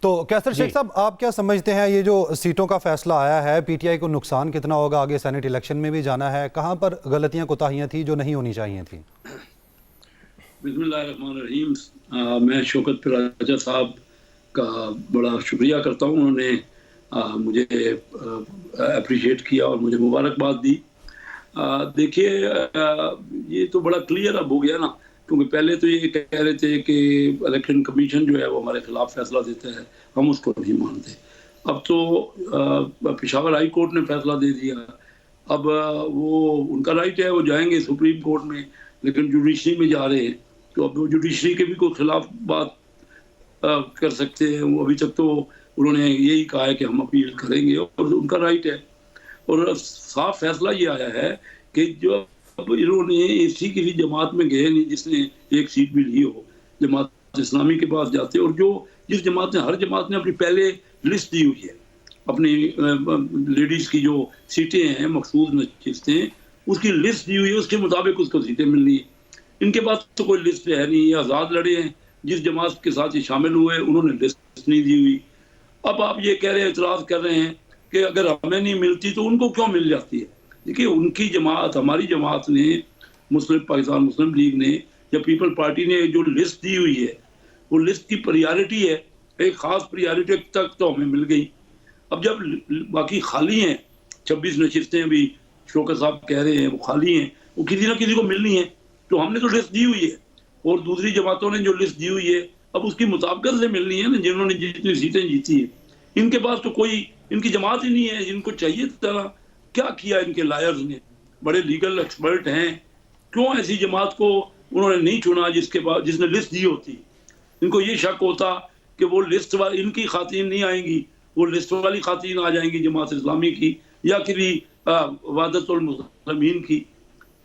تو کیسر شیخ صاحب آپ کیا سمجھتے ہیں یہ جو سیٹوں کا فیصلہ آیا ہے پی ٹی آئی کو نقصان کتنا ہوگا؟ آگے سینٹ الیکشن میں بھی جانا ہے، کہاں پر غلطیاں کوتاہیاں تھیں جو نہیں ہونی چاہیے تھیں؟ بسم اللہ الرحمن الرحیم۔ میں شوکت پراجا صاحب کا بڑا شکریہ کرتا ہوں، انہوں نے مجھے اپریشیٹ کیا اور مجھے مبارکباد دی۔ دیکھیے یہ تو بڑا کلیئر اب ہو گیا نا، کیونکہ پہلے تو یہ کہہ رہے تھے کہ الیکشن کمیشن جو ہے وہ ہمارے خلاف فیصلہ دیتا ہے، ہم اس کو نہیں مانتے۔ اب تو پشاور ہائی کورٹ نے فیصلہ دے دیا، اب وہ ان کا رائٹ ہے، وہ جائیں گے سپریم کورٹ میں، لیکن جوڈیشری میں جا رہے ہیں تو اب وہ جوڈیشری کے بھی کوئی خلاف بات کر سکتے ہیں۔ وہ ابھی تک تو انہوں نے یہی کہا ہے کہ ہم اپیل کریں گے اور ان کا رائٹ ہے۔ اور صاف فیصلہ یہ آیا ہے کہ جو اب انہوں نے ایسی کسی جماعت میں گئے نہیں جس نے ایک سیٹ بھی لی ہو، جماعت اسلامی کے پاس جاتے، اور جو جس جماعت نے، ہر جماعت نے اپنی پہلے لسٹ دی ہوئی ہے اپنی لیڈیز کی جو سیٹیں ہیں، مخصوص نشستیں، اس کی لسٹ دی ہوئی ہے، اس کے مطابق اس کو سیٹیں ملنی ہیں۔ ان کے پاس تو کوئی لسٹ ہے نہیں، یہ آزاد لڑے ہیں، جس جماعت کے ساتھ یہ شامل ہوئے انہوں نے لسٹ نہیں دی ہوئی۔ اب آپ یہ کہہ رہے ہیں، اعتراض کر رہے ہیں کہ اگر ہمیں نہیں ملتی تو ان کو کیوں مل جاتی ہے؟ دیکھیے ان کی جماعت، ہماری جماعت نے، پاکستان مسلم لیگ نے یا پیپل پارٹی نے جو لسٹ دی ہوئی ہے، وہ لسٹ کی پریارٹی ہے، ایک خاص پریارٹی تک تو ہمیں مل گئی۔ اب جب باقی خالی ہیں، 26 نشستیں بھی شوکت صاحب کہہ رہے ہیں وہ خالی ہیں، وہ کسی نہ کسی کو ملنی ہے، تو ہم نے تو لسٹ دی ہوئی ہے، اور دوسری جماعتوں نے جو لسٹ دی ہوئی ہے اب اس کی مطابقت سے ملنی ہے نا، جنہوں نے جتنی سیٹیں جیتی ہیں۔ ان کے پاس تو کوئی، ان کی جماعت ہی نہیں ہے جن کو چاہیے تھا۔ کیا کیا ان کے لائرز نے؟ بڑے لیگل ایکسپرٹ ہیں، کیوں ایسی جماعت کو انہوں نے نہیں چنا جس نے لسٹ دی ہوتی؟ ان کو یہ شک ہوتا کہ وہ لسٹ والی ان کی خواتین نہیں آئیں گی، وہ لسٹ والی خواتین آ جائیں گی جماعت اسلامی کی یا کسی وحدت المسلمین کی۔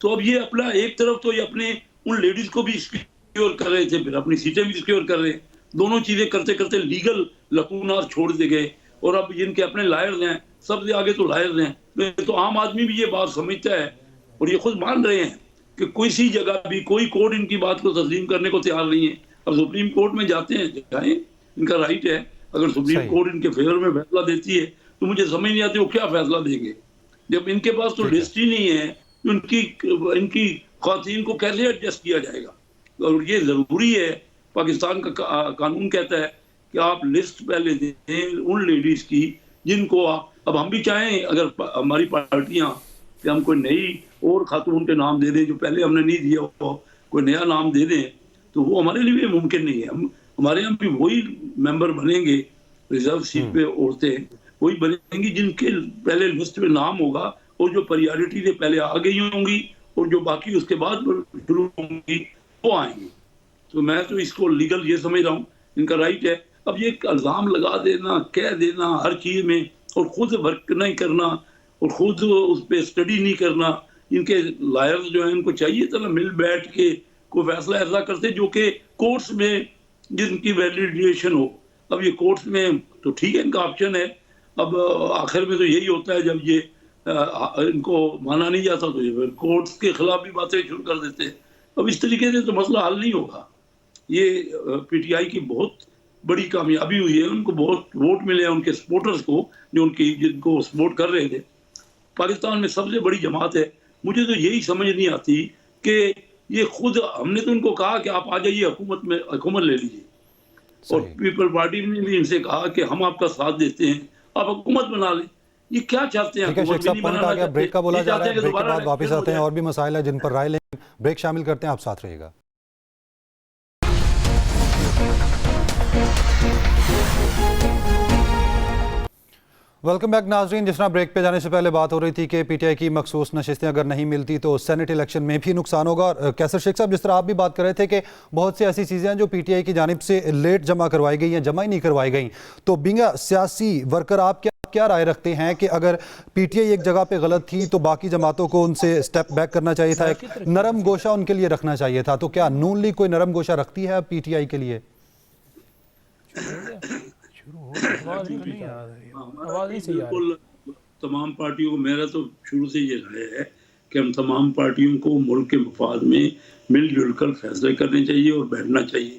تو اب یہ اپنا ایک طرف تو یہ اپنے ان لیڈیز کو بھی سیکیور کر رہے تھے، پھر اپنی سیٹیں بھی سیکیور کر رہے ہیں، دونوں چیزیں کرتے کرتے لیگل لکونات چھوڑ دے گئے۔ اور اب جن کے اپنے لائرز ہیں، سب سے آگے تو لائرز ہیں، تو عام آدمی بھی یہ بات سمجھتا ہے اور یہ خود مان رہے ہیں کہ کسی جگہ بھی کوئی کورٹ ان کی بات کو تسلیم کرنے کو تیار نہیں ہے۔ اب سپریم کورٹ میں جاتے ہیں، جائیں، ان کا رائٹ ہے، اگر سپریم کورٹ ان کے فیور میں فیصلہ دیتی ہے تو مجھے سمجھ نہیں آتی وہ کیا فیصلہ دیں گے، جب ان کے پاس تو لسٹ ہی نہیں ہے، ان کی خواتین کو کیسے ایڈجسٹ کیا جائے گا؟ اور یہ ضروری ہے، پاکستان کا قانون کہتا ہے کہ آپ لسٹ پہلے دیں ان لیڈیز کی جن کو اب ہم بھی چاہیں اگر ہماری پارٹیاں کہ ہم کوئی نئی اور خاتون کے نام دے دیں جو پہلے ہم نے نہیں دیا ہو، کوئی نیا نام دے دیں، تو وہ ہمارے لیے بھی ممکن نہیں ہے۔ ہمارے یہاں بھی وہی ممبر بنیں گے، ریزرو سیٹ پہ عورتیں وہی بنیں گی جن کے پہلے لسٹ میں نام ہوگا اور جو پریارٹی سے پہلے آ گئی ہوں گی، اور جو باقی اس کے بعد شروع ہوں گی وہ آئیں گی۔ تو میں تو اس کو لیگل یہ سمجھ رہا ہوں، ان کا رائٹ ہے۔ اب یہ الزام لگا دینا، کہہ دینا ہر چیز میں، اور خود ورک نہیں کرنا اور خود اس پہ اسٹڈی نہیں کرنا، ان کے لائرز جو ہیں ان کو چاہیے تھا نا مل بیٹھ کے کوئی فیصلہ ایسا کرتے جو کہ کورٹس میں جن کی ویلیڈیشن ہو۔ اب یہ کورٹس میں تو ٹھیک ہے، ان کا آپشن ہے، اب آخر میں تو یہی ہوتا ہے جب یہ ان کو مانا نہیں جاتا تو یہ کورٹس کے خلاف بھی باتیں شروع کر دیتے ہیں۔ اب اس طریقے سے تو مسئلہ حل نہیں ہوگا۔ یہ پی ٹی آئی کی بہت بڑی کامیابی ہوئی ہے، ان کو بہت ووٹ ملے ہیں، ان کے سپورٹرز کو جو جن کو سپورٹ کر رہے تھے۔ پاکستان میں سب سے بڑی جماعت ہے۔ مجھے تو یہی سمجھ نہیں آتی کہ یہ خود، ہم نے تو ان کو کہا کہ آپ آ جائیے حکومت لے لیجیے، اور پیپل پارٹی نے بھی ان سے کہا کہ ہم آپ کا ساتھ دیتے ہیں، آپ حکومت بنا لیں۔ یہ کیا چاہتے ہیں؟ ٹھیک ہے شیخ صاحب، پوائنٹ آ گیا، بریک کا بولا جا رہا ہے، بریک کے بعد واپس آتے ہیں، اور بھی مسائل ہیں جن پر رائے لیں، بریک شامل کرتے ہیں، آپ ساتھ رہیے گا۔ ویلکم بیک ناظرین۔ جس طرح بریک پہ جانے سے پہلے بات ہو رہی تھی کہ پی ٹی آئی کی مخصوص نشستیں اگر نہیں ملتی تو سینٹ الیکشن میں بھی نقصان ہوگا، اور کیسر شیخ صاحب جس طرح آپ بھی بات کر رہے تھے کہ بہت سی ایسی چیزیں ہیں جو پی ٹی آئی کی جانب سے لیٹ جمع کروائی گئی ہیں، جمع ہی نہیں کروائی گئیں، تو بینگ سیاسی ورکر آپ کیا رائے رکھتے ہیں کہ اگر پی ٹی آئی ایک جگہ پہ غلط تھی تو باقی جماعتوں کو ان سے سٹیپ بیک کرنا چاہیے تھا، ایک نرم گوشہ ان کے لیے رکھنا چاہیے تھا، تو کیا نون لیگ کوئی نرم گوشہ رکھتی ہے پی ٹی آئی کے لیے؟ بالکل تمام پارٹیوں کو، میرا تو شروع سے یہ رائے ہے کہ ہم تمام پارٹیوں کو ملک کے مفاد میں مل جل کر فیصلے کرنے چاہیے اور بیٹھنا چاہیے۔